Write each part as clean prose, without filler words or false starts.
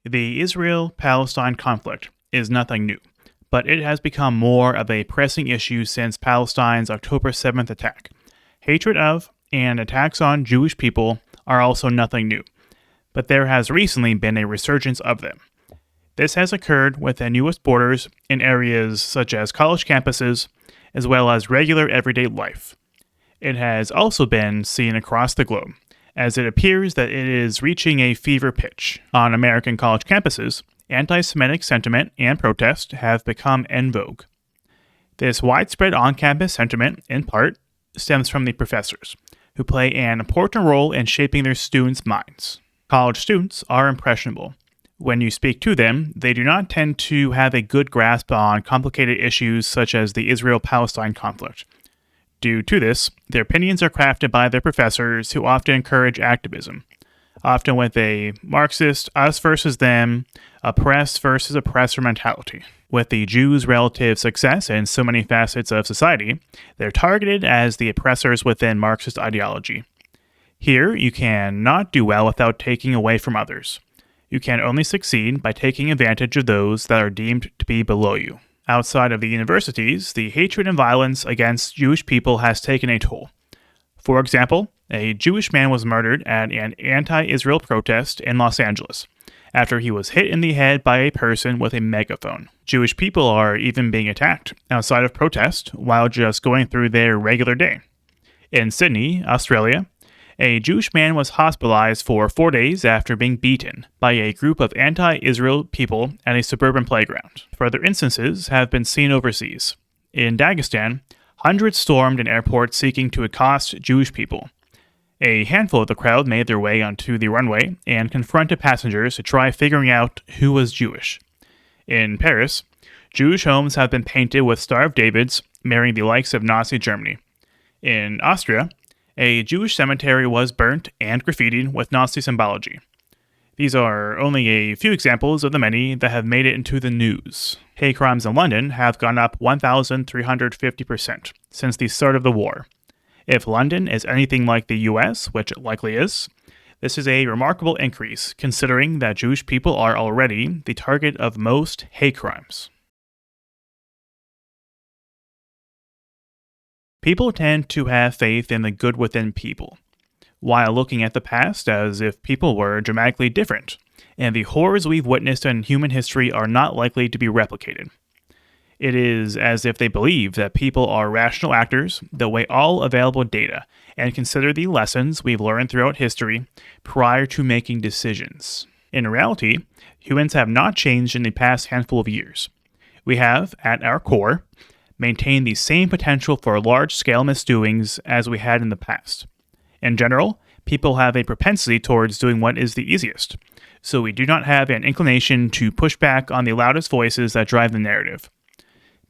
The Israel-Palestine conflict is nothing new, but it has become more of a pressing issue since Palestine's October 7th attack. Hatred of and attacks on Jewish people are also nothing new, but there has recently been a resurgence of them. This has occurred within U.S. borders in areas such as college campuses, as well as regular everyday life. It has also been seen across the globe, as it appears that it is reaching a fever pitch. On American college campuses, anti-Semitic sentiment and protest have become en vogue. This widespread on-campus sentiment, in part, stems from the professors, who play an important role in shaping their students' minds. College students are impressionable. When you speak to them, they do not tend to have a good grasp on complicated issues such as the Israel-Palestine conflict. Due to this, their opinions are crafted by their professors who often encourage activism, often with a Marxist us versus them, oppressed versus oppressor mentality. With the Jews' relative success in so many facets of society, they're targeted as the oppressors within Marxist ideology. Here, you can not do well without taking away from others. You can only succeed by taking advantage of those that are deemed to be below you. Outside of the universities, the hatred and violence against Jewish people has taken a toll. For example, a Jewish man was murdered at an anti-Israel protest in Los Angeles after he was hit in the head by a person with a megaphone. Jewish people are even being attacked outside of protest while just going through their regular day. In Sydney, Australia, a Jewish man was hospitalized for 4 days after being beaten by a group of anti-Israel people at a suburban playground. Further instances have been seen overseas. In Dagestan, hundreds stormed an airport seeking to accost Jewish people. A handful of the crowd made their way onto the runway and confronted passengers to try figuring out who was Jewish. In Paris, Jewish homes have been painted with Star of Davids, mirroring the likes of Nazi Germany. In Austria, a Jewish cemetery was burnt and graffitied with Nazi symbology. These are only a few examples of the many that have made it into the news. Hate crimes in London have gone up 1,350% since the start of the war. If London is anything like the US, which it likely is, this is a remarkable increase considering that Jewish people are already the target of most hate crimes. People tend to have faith in the good within people, while looking at the past as if people were dramatically different, and the horrors we've witnessed in human history are not likely to be replicated. It is as if they believe that people are rational actors that weigh all available data and consider the lessons we've learned throughout history prior to making decisions. In reality, humans have not changed in the past handful of years. We have, at our core, maintain the same potential for large-scale misdoings as we had in the past. In general, people have a propensity towards doing what is the easiest, so we do not have an inclination to push back on the loudest voices that drive the narrative.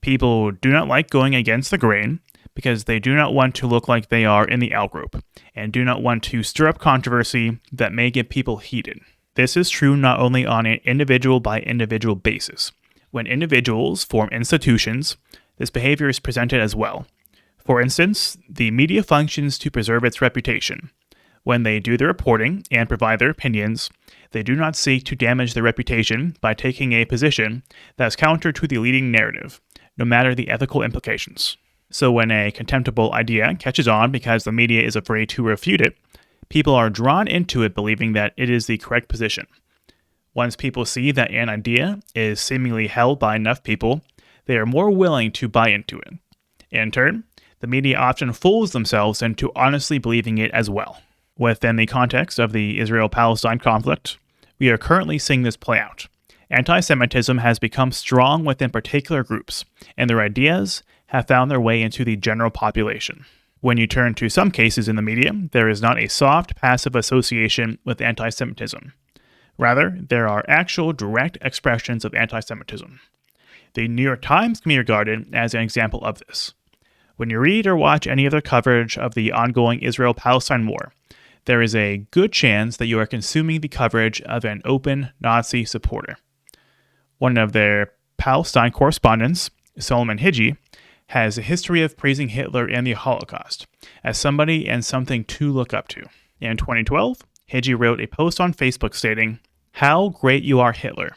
People do not like going against the grain because they do not want to look like they are in the outgroup, and do not want to stir up controversy that may get people heated. This is true not only on an individual-by-individual basis. When individuals form institutions, this behavior is presented as well. For instance, the media functions to preserve its reputation. When they do their reporting and provide their opinions, they do not seek to damage their reputation by taking a position that is counter to the leading narrative, no matter the ethical implications. So when a contemptible idea catches on because the media is afraid to refute it, people are drawn into it believing that it is the correct position. Once people see that an idea is seemingly held by enough people, they are more willing to buy into it. In turn, the media often fools themselves into honestly believing it as well. Within the context of the Israel-Palestine conflict, we are currently seeing this play out. Anti-Semitism has become strong within particular groups, and their ideas have found their way into the general population. When you turn to some cases in the media, there is not a soft, passive association with anti-Semitism. Rather, there are actual, direct expressions of anti-Semitism. The New York Times can be regarded as an example of this. When you read or watch any other coverage of the ongoing Israel-Palestine war, there is a good chance that you are consuming the coverage of an open Nazi supporter. One of their Palestine correspondents, Solomon Hiji, has a history of praising Hitler and the Holocaust as somebody and something to look up to. In 2012, Hiji wrote a post on Facebook stating, How Great You Are, Hitler,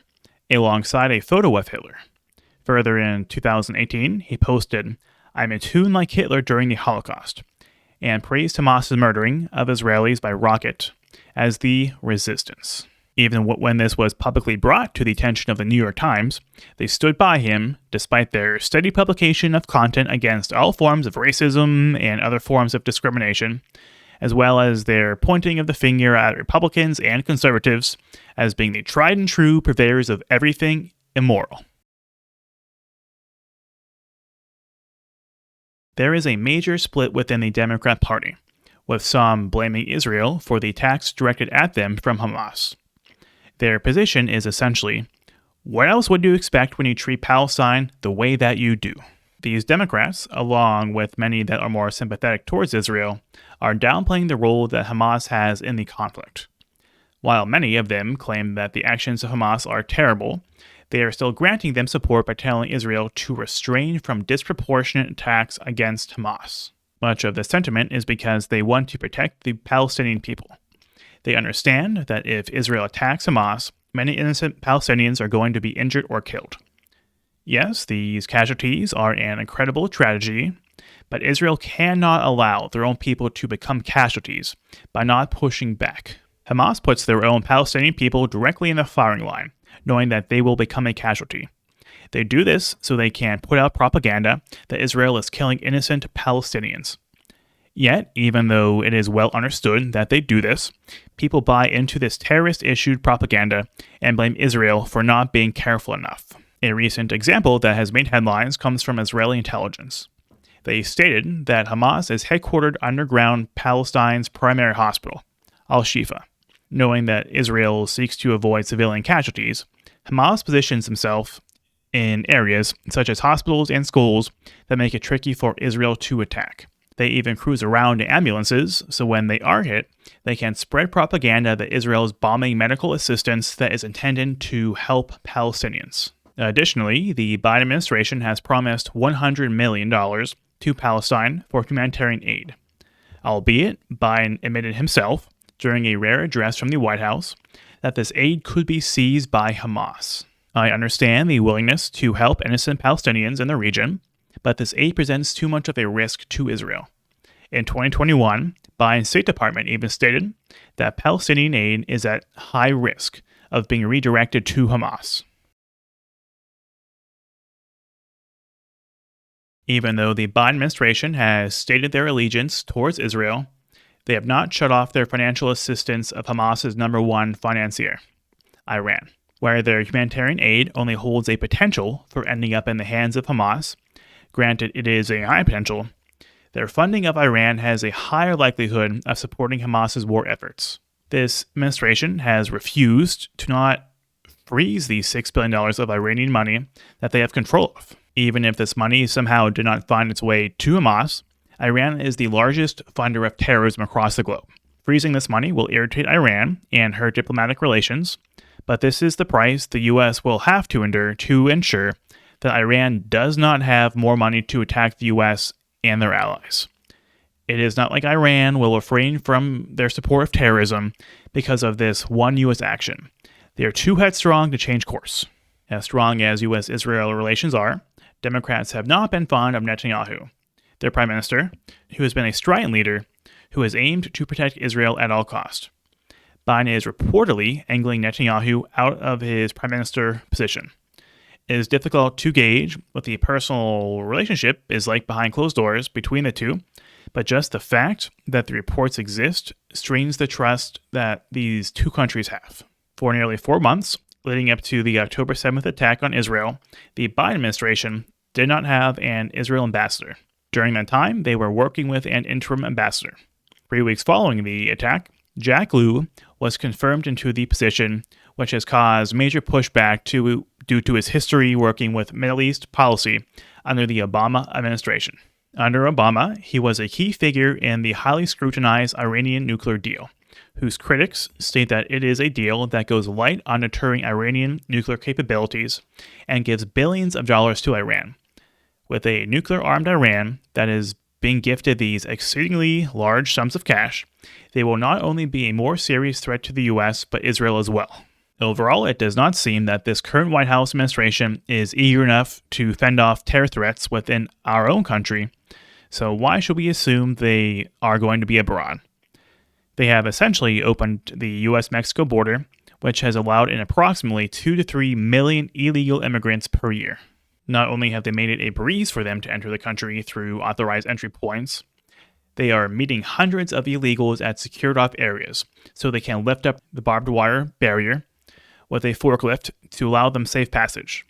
alongside a photo of Hitler. Further in 2018, he posted, I'm a tune like Hitler during the Holocaust, and praised Hamas's murdering of Israelis by rocket as the resistance. Even when this was publicly brought to the attention of the New York Times, they stood by him despite their steady publication of content against all forms of racism and other forms of discrimination, as well as their pointing of the finger at Republicans and conservatives as being the tried and true purveyors of everything immoral. There is a major split within the Democrat Party, with some blaming Israel for the attacks directed at them from Hamas. Their position is essentially, what else would you expect when you treat Palestine the way that you do? These Democrats, along with many that are more sympathetic towards Israel, are downplaying the role that Hamas has in the conflict. While many of them claim that the actions of Hamas are terrible, they are still granting them support by telling Israel to refrain from disproportionate attacks against Hamas. Much of the sentiment is because they want to protect the Palestinian people. They understand that if Israel attacks Hamas, many innocent Palestinians are going to be injured or killed. Yes, these casualties are an incredible tragedy, but Israel cannot allow their own people to become casualties by not pushing back. Hamas puts their own Palestinian people directly in the firing line, knowing that they will become a casualty. They do this so they can put out propaganda that Israel is killing innocent Palestinians. Yet, even though it is well understood that they do this, people buy into this terrorist-issued propaganda and blame Israel for not being careful enough. A recent example that has made headlines comes from Israeli intelligence. They stated that Hamas is headquartered underground Palestine's primary hospital, Al-Shifa. Knowing that Israel seeks to avoid civilian casualties, Hamas positions himself in areas such as hospitals and schools that make it tricky for Israel to attack. They even cruise around in ambulances, so when they are hit, they can spread propaganda that Israel is bombing medical assistance that is intended to help Palestinians. Additionally, the Biden administration has promised $100 million to Palestine for humanitarian aid, albeit Biden admitted himself, during a rare address from the White House, that this aid could be seized by Hamas. I understand the willingness to help innocent Palestinians in the region, but this aid presents too much of a risk to Israel. In 2021, Biden's State Department even stated that Palestinian aid is at high risk of being redirected to Hamas. Even though the Biden administration has stated their allegiance towards Israel, they have not shut off their financial assistance of Hamas's number one financier, Iran. Where their humanitarian aid only holds a potential for ending up in the hands of Hamas, granted it is a high potential, their funding of Iran has a higher likelihood of supporting Hamas's war efforts. This administration has refused to not freeze the $6 billion of Iranian money that they have control of. Even if this money somehow did not find its way to Hamas, Iran is the largest funder of terrorism across the globe. Freezing this money will irritate Iran and hurt diplomatic relations, but this is the price the U.S. will have to endure to ensure that Iran does not have more money to attack the U.S. and their allies. It is not like Iran will refrain from their support of terrorism because of this one U.S. action. They are too headstrong to change course. As strong as U.S.-Israel relations are, Democrats have not been fond of Netanyahu, their prime minister, who has been a strident leader who has aimed to protect Israel at all cost. Biden is reportedly angling Netanyahu out of his prime minister position. It is difficult to gauge what the personal relationship is like behind closed doors between the two, but just the fact that the reports exist strains the trust that these two countries have. For nearly 4 months, leading up to the October 7th attack on Israel, the Biden administration did not have an Israel ambassador. During that time, they were working with an interim ambassador. 3 weeks following the attack, Jack Lew was confirmed into the position, which has caused major pushback due to his history working with Middle East policy under the Obama administration. Under Obama, he was a key figure in the highly scrutinized Iranian nuclear deal, whose critics state that it is a deal that goes light on deterring Iranian nuclear capabilities and gives billions of dollars to Iran. With a nuclear-armed Iran that is being gifted these exceedingly large sums of cash, they will not only be a more serious threat to the U.S., but Israel as well. Overall, it does not seem that this current White House administration is eager enough to fend off terror threats within our own country, so why should we assume they are going to be abroad? They have essentially opened the US-Mexico border, which has allowed in approximately 2 to 3 million illegal immigrants per year. Not only have they made it a breeze for them to enter the country through authorized entry points, they are meeting hundreds of illegals at secured-off areas so they can lift up the barbed wire barrier with a forklift to allow them safe passage.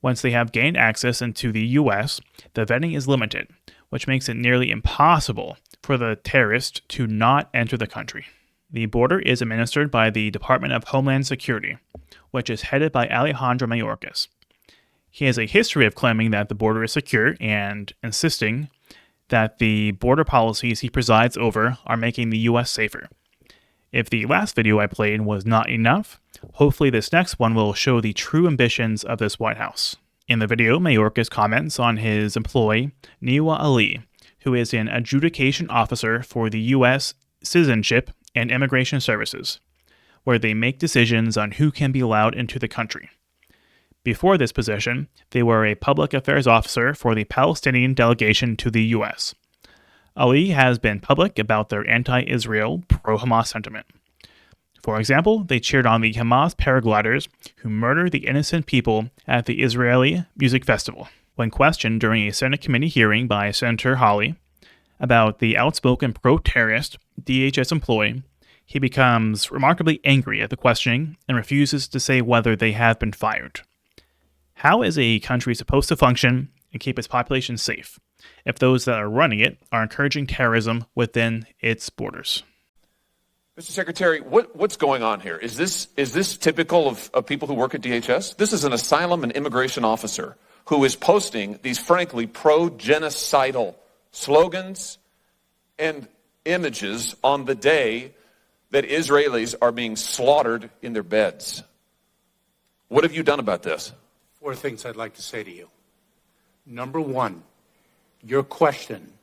Once they have gained access into the U.S., the vetting is limited, which makes it nearly impossible for the terrorist to not enter the country. The border is administered by the Department of Homeland Security, which is headed by Alejandro Mayorkas. He has a history of claiming that the border is secure and insisting that the border policies he presides over are making the U.S. safer. If the last video I played was not enough, hopefully this next one will show the true ambitions of this White House. In the video, Mayorkas comments on his employee, Niwa Ali, who is an adjudication officer for the U.S. Citizenship and Immigration Services, where they make decisions on who can be allowed into the country. Before this position, they were a public affairs officer for the Palestinian delegation to the U.S. Ali has been public about their anti-Israel, pro-Hamas sentiment. For example, they cheered on the Hamas paragliders who murdered the innocent people at the Israeli Music Festival. When questioned during a Senate committee hearing by Senator Hawley about the outspoken pro-terrorist DHS employee, he becomes remarkably angry at the questioning and refuses to say whether they have been fired. How is a country supposed to function and keep its population safe if those that are running it are encouraging terrorism within its borders? Mr. Secretary, what's going on here? Is this typical of people who work at DHS? This is an asylum and immigration officer who is posting these frankly pro-genocidal slogans and images on the day that Israelis are being slaughtered in their beds. What have you done about this? 4 things I'd like to say to you. Number one, your question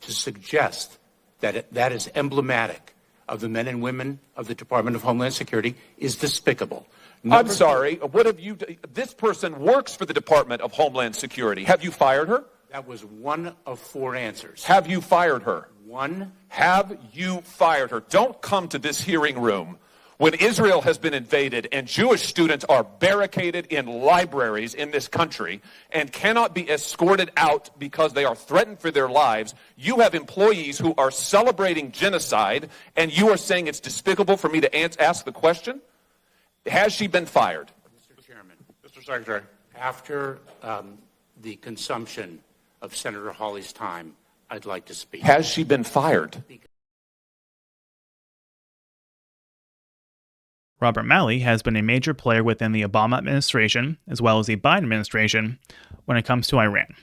to suggest that that is emblematic of the men and women of the Department of Homeland Security is despicable. I'm sorry, what have you done? This person works for the Department of Homeland Security. Have you fired her? That was 1 of 4 answers. Have you fired her? 1. Have you fired her? Don't come to this hearing room when Israel has been invaded and Jewish students are barricaded in libraries in this country and cannot be escorted out because they are threatened for their lives. You have employees who are celebrating genocide, and you are saying it's despicable for me to ask the question? Has she been fired? Mr. Chairman. Mr. Secretary. After the consumption of Senator Hawley's time, I'd like to speak. Has she been fired? Robert Malley has been a major player within the Obama administration, as well as the Biden administration, when it comes to Iran.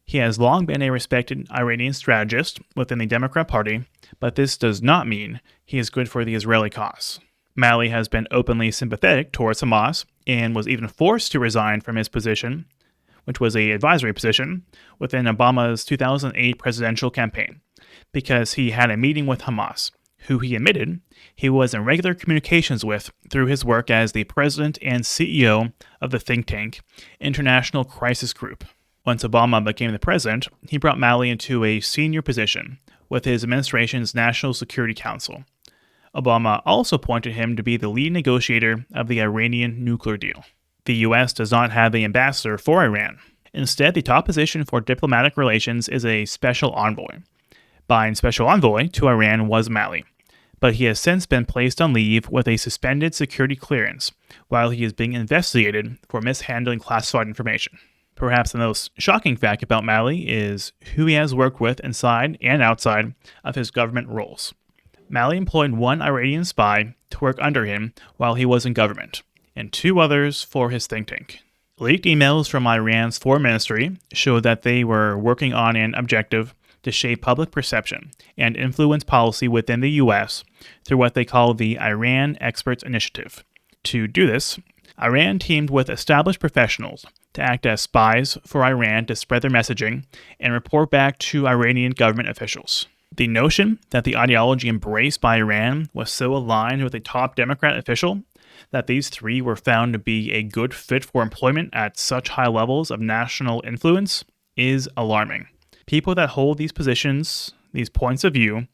He has long been a respected Iranian strategist within the Democrat Party, but this does not mean he is good for the Israeli cause. Malley has been openly sympathetic towards Hamas and was even forced to resign from his position, which was an advisory position, within Obama's 2008 presidential campaign, because he had a meeting with Hamas, who he admitted he was in regular communications with through his work as the president and CEO of the think tank International Crisis Group. Once Obama became the president, he brought Malley into a senior position with his administration's National Security Council. Obama also appointed him to be the lead negotiator of the Iranian nuclear deal. The U.S. does not have an ambassador for Iran. Instead, the top position for diplomatic relations is a special envoy. Biden's special envoy to Iran was Malley, but he has since been placed on leave with a suspended security clearance while he is being investigated for mishandling classified information. Perhaps the most shocking fact about Malley is who he has worked with inside and outside of his government roles. Malley employed 1 Iranian spy to work under him while he was in government, and 2 others for his think tank. Leaked emails from Iran's foreign ministry show that they were working on an objective to shape public perception and influence policy within the U.S. through what they call the Iran Experts Initiative. To do this, Iran teamed with established professionals to act as spies for Iran to spread their messaging and report back to Iranian government officials. The notion that the ideology embraced by Iran was so aligned with a top Democrat official That these three were found to be a good fit for employment at such high levels of national influence is alarming. People that hold these positions, these points of view,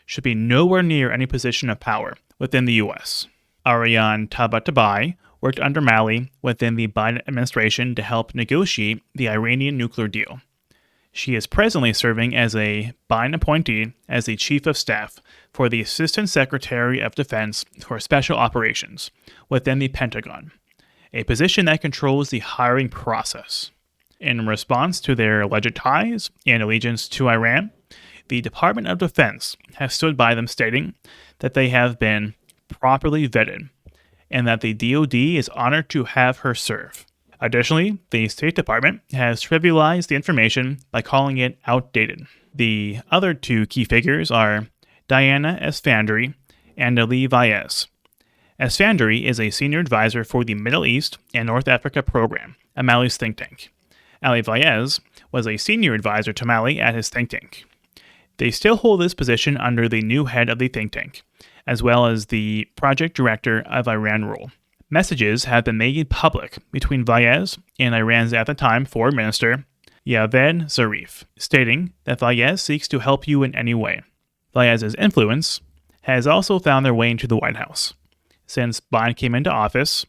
should be nowhere near any position of power within the U.S. Ariane Tabatabai worked under Malley within the Biden administration to help negotiate the Iranian nuclear deal. She is presently serving as a Biden appointee as the Chief of Staff for the Assistant Secretary of Defense for Special Operations within the Pentagon, a position that controls the hiring process. In response to their alleged ties and allegiance to Iran, the Department of Defense has stood by them, stating that they have been properly vetted and that the DoD is honored to have her serve. Additionally, the State Department has trivialized the information by calling it outdated. The other two key figures are Diana Esfandri and Ali Vaez. Esfandri is a senior advisor for the Middle East and North Africa program at Malley's think tank. Ali Vaez was a senior advisor to Malley at his think tank. They still hold this position under the new head of the think tank, as well as the project director of Iran role. Messages have been made public between Vaez and Iran's at the time foreign minister, Javed Zarif, stating that Vaez seeks to help you in any way. Vaez's influence has also found their way into the White House. Since Biden came into office,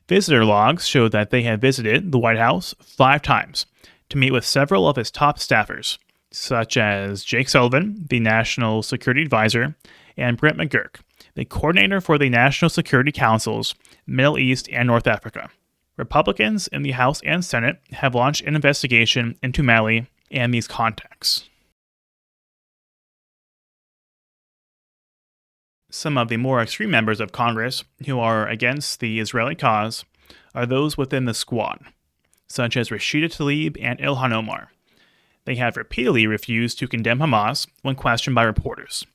visitor logs show that they have visited the White House 5 times to meet with several of his top staffers, such as Jake Sullivan, the National Security Advisor, and Brett McGurk, the coordinator for the National Security Council's Middle East and North Africa. Republicans in the House and Senate have launched an investigation into Malley and these contacts. Some of the more extreme members of Congress who are against the Israeli cause are those within the Squad, such as Rashida Tlaib and Ilhan Omar. They have repeatedly refused to condemn Hamas when questioned by reporters.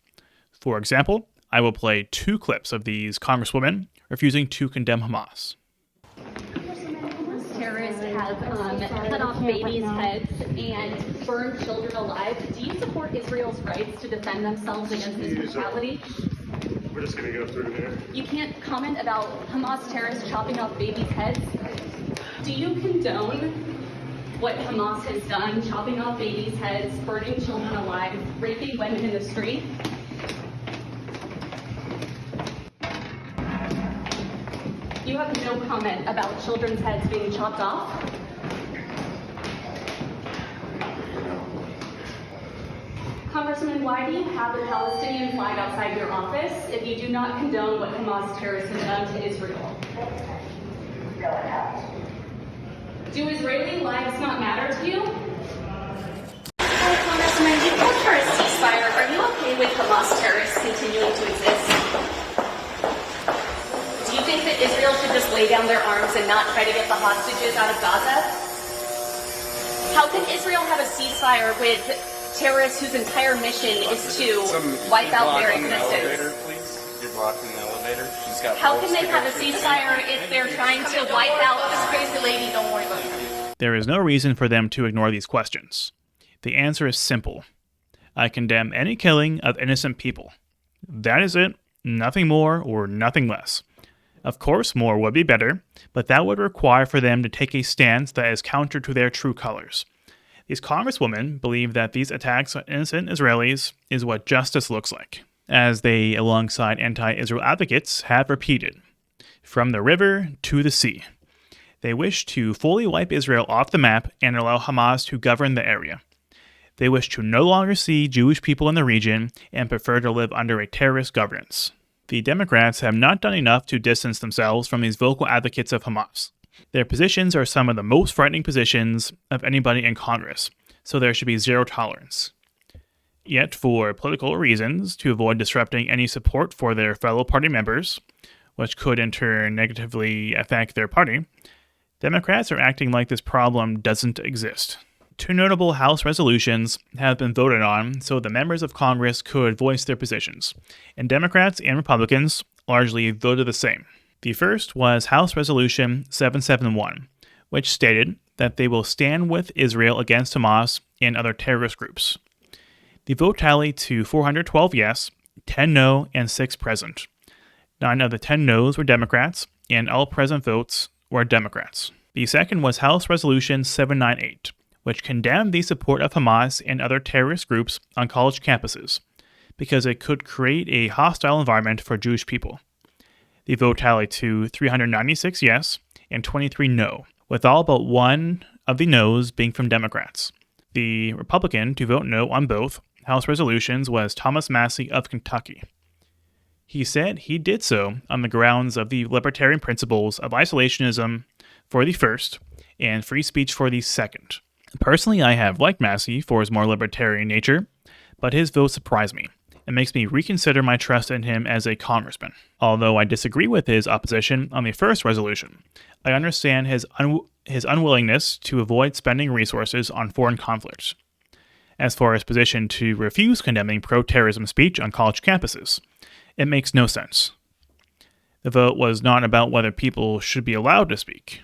For example, I will play 2 clips of these congresswomen refusing to condemn Hamas. Terrorists have cut off babies' heads and burned children alive. Do you support Israel's rights to defend themselves against this brutality? We're just going to go through here. You can't comment about Hamas terrorists chopping off babies' heads. Do you condone what Hamas has done, chopping off babies' heads, burning children alive, raping women in the street? You have no comment about children's heads being chopped off? Congressman, why do you have a Palestinian flag outside your office if you do not condone what Hamas terrorists have done to Israel? Do Israeli lives not matter to you? Congressman, you called for a ceasefire. Are you okay with Hamas terrorists continuing to exist? Do you think that Israel should just lay down their arms and not try to get the hostages out of Gaza? How can Israel have a ceasefire with terrorists whose entire mission is to wipe out their existence? You're blocking the elevator. She's got How can they have a ceasefire if they're trying to wipe out this crazy lady? Don't worry about her. There is no reason for them to ignore these questions. The answer is simple. I condemn any killing of innocent people. That is it, nothing more or nothing less. Of course, more would be better, but that would require for them to take a stance that is counter to their true colors. These congresswomen believe that these attacks on innocent Israelis is what justice looks like, as they, alongside anti-Israel advocates, have repeated. From the river to the sea. They wish to fully wipe Israel off the map and allow Hamas to govern the area. They wish to no longer see Jewish people in the region and prefer to live under a terrorist governance. The Democrats have not done enough to distance themselves from these vocal advocates of Hamas. Their positions are some of the most frightening positions of anybody in Congress, so there should be zero tolerance. Yet, for political reasons, to avoid disrupting any support for their fellow party members, which could in turn negatively affect their party, Democrats are acting like this problem doesn't exist. 2 notable House resolutions have been voted on so the members of Congress could voice their positions, and Democrats and Republicans largely voted the same. The first was House Resolution 771, which stated that they will stand with Israel against Hamas and other terrorist groups. The vote tallied to 412 yes, 10 no, and 6 present. 9 of the 10 no's were Democrats, and all present votes were Democrats. The second was House Resolution 798, which condemned the support of Hamas and other terrorist groups on college campuses, because it could create a hostile environment for Jewish people. The vote tallied to 396 yes and 23 no, with all but one of the no's being from Democrats. The Republican to vote no on both House resolutions was Thomas Massey of Kentucky. He said he did so on the grounds of the libertarian principles of isolationism for the first and free speech for the second. Personally, I have liked Massey for his more libertarian nature, but his vote surprised me. It makes me reconsider my trust in him as a congressman. Although I disagree with his opposition on the first resolution, I understand his unwillingness to avoid spending resources on foreign conflicts. As for his position to refuse condemning pro-terrorism speech on college campuses, it makes no sense. The vote was not about whether people should be allowed to speak.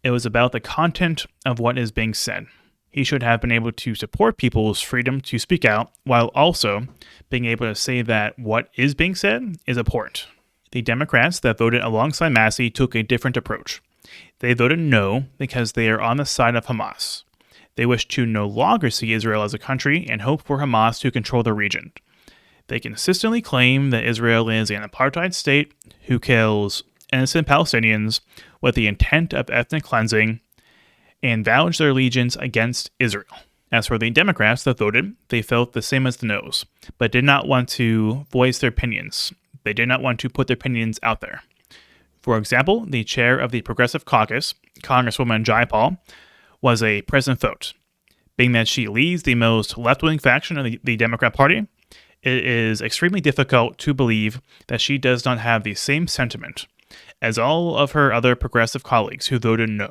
It was about the content of what is being said. He should have been able to support people's freedom to speak out while also being able to say that what is being said is abhorrent. The Democrats that voted alongside Massey took a different approach. They voted no because they are on the side of Hamas. They wish to no longer see Israel as a country and hope for Hamas to control the region. They consistently claim that Israel is an apartheid state who kills innocent Palestinians with the intent of ethnic cleansing and vouch their allegiance against Israel. As for the Democrats that voted, they felt the same as the no's, but did not want to voice their opinions. They did not want to put their opinions out there. For example, the chair of the Progressive Caucus, Congresswoman Jayapal, was a present vote. Being that she leads the most left-wing faction of the Democrat Party, it is extremely difficult to believe that she does not have the same sentiment as all of her other progressive colleagues who voted no.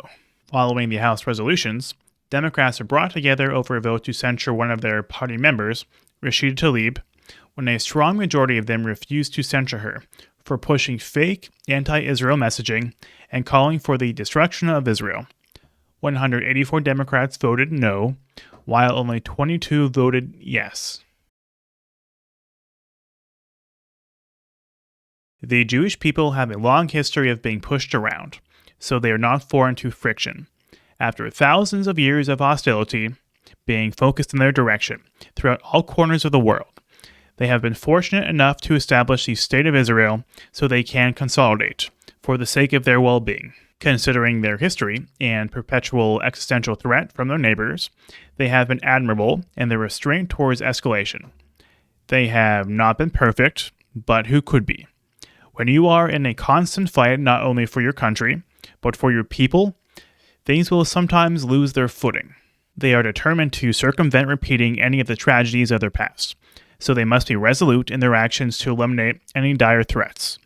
Following the House resolutions, Democrats were brought together over a vote to censure one of their party members, Rashida Tlaib, when a strong majority of them refused to censure her for pushing fake anti-Israel messaging and calling for the destruction of Israel. 184 Democrats voted no, while only 22 voted yes. The Jewish people have a long history of being pushed around, so they are not foreign to friction. After thousands of years of hostility being focused in their direction throughout all corners of the world, they have been fortunate enough to establish the State of Israel so they can consolidate, for the sake of their well-being. Considering their history and perpetual existential threat from their neighbors, they have been admirable in their restraint towards escalation. They have not been perfect, but who could be? When you are in a constant fight not only for your country, but for your people, things will sometimes lose their footing. They are determined to circumvent repeating any of the tragedies of their past, so they must be resolute in their actions to eliminate any dire threats.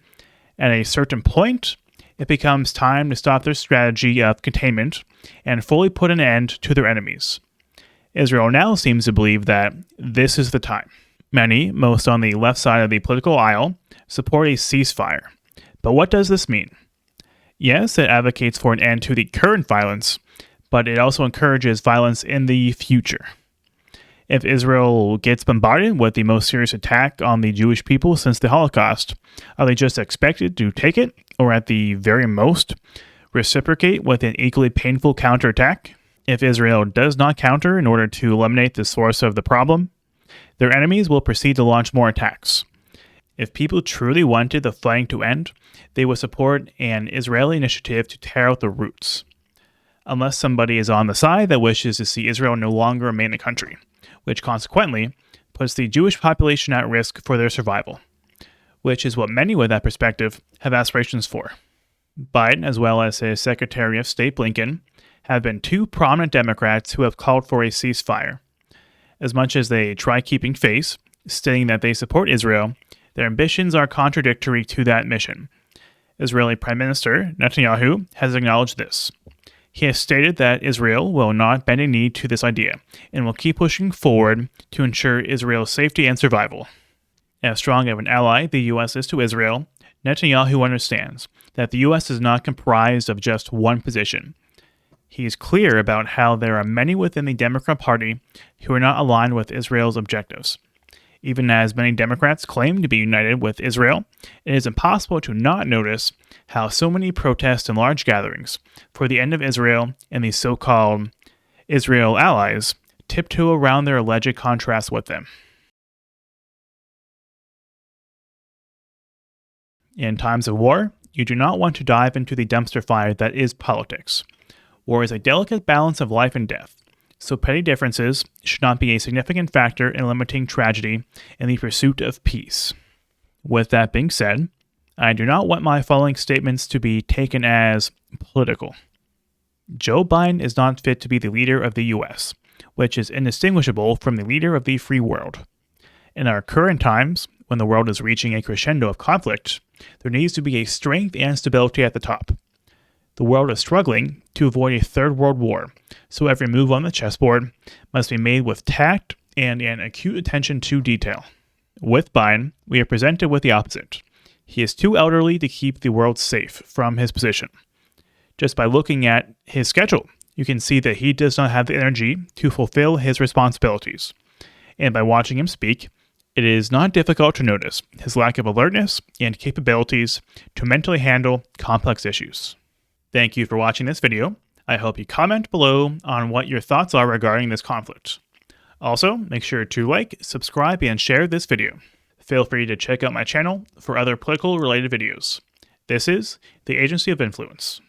At a certain point, it becomes time to stop their strategy of containment and fully put an end to their enemies. Israel now seems to believe that this is the time. Many, most on the left side of the political aisle, support a ceasefire. But what does this mean? Yes, it advocates for an end to the current violence, but it also encourages violence in the future. If Israel gets bombarded with the most serious attack on the Jewish people since the Holocaust, are they just expected to take it, or at the very most, reciprocate with an equally painful counterattack? If Israel does not counter in order to eliminate the source of the problem, their enemies will proceed to launch more attacks. If people truly wanted the fighting to end, they would support an Israeli initiative to tear out the roots. Unless somebody is on the side that wishes to see Israel no longer remain a country, which consequently puts the Jewish population at risk for their survival, which is what many with that perspective have aspirations for. Biden, as well as his Secretary of State Blinken, have been two prominent Democrats who have called for a ceasefire. As much as they try keeping face, stating that they support Israel, their ambitions are contradictory to that mission. Israeli Prime Minister Netanyahu has acknowledged this. He has stated that Israel will not bend a knee to this idea and will keep pushing forward to ensure Israel's safety and survival. As strong of an ally the U.S. is to Israel, Netanyahu understands that the U.S. is not comprised of just one position. He is clear about how there are many within the Democrat Party who are not aligned with Israel's objectives. Even as many Democrats claim to be united with Israel, it is impossible to not notice how so many protests and large gatherings for the end of Israel and the so-called Israel allies tiptoe around their alleged contrast with them. In times of war, you do not want to dive into the dumpster fire that is politics. War is a delicate balance of life and death, so petty differences should not be a significant factor in limiting tragedy in the pursuit of peace. With that being said, I do not want my following statements to be taken as political. Joe Biden is not fit to be the leader of the U.S., which is indistinguishable from the leader of the free world. In our current times, when the world is reaching a crescendo of conflict, there needs to be a strength and stability at the top. The world is struggling to avoid a third world war, so every move on the chessboard must be made with tact and an acute attention to detail. With Biden, we are presented with the opposite. He is too elderly to keep the world safe from his position. Just by looking at his schedule, you can see that he does not have the energy to fulfill his responsibilities. And by watching him speak, it is not difficult to notice his lack of alertness and capabilities to mentally handle complex issues. Thank you for watching this video. I hope you comment below on what your thoughts are regarding this conflict. Also, make sure to like, subscribe, and share this video. Feel free to check out my channel for other political related videos. This is the Agency of Influence.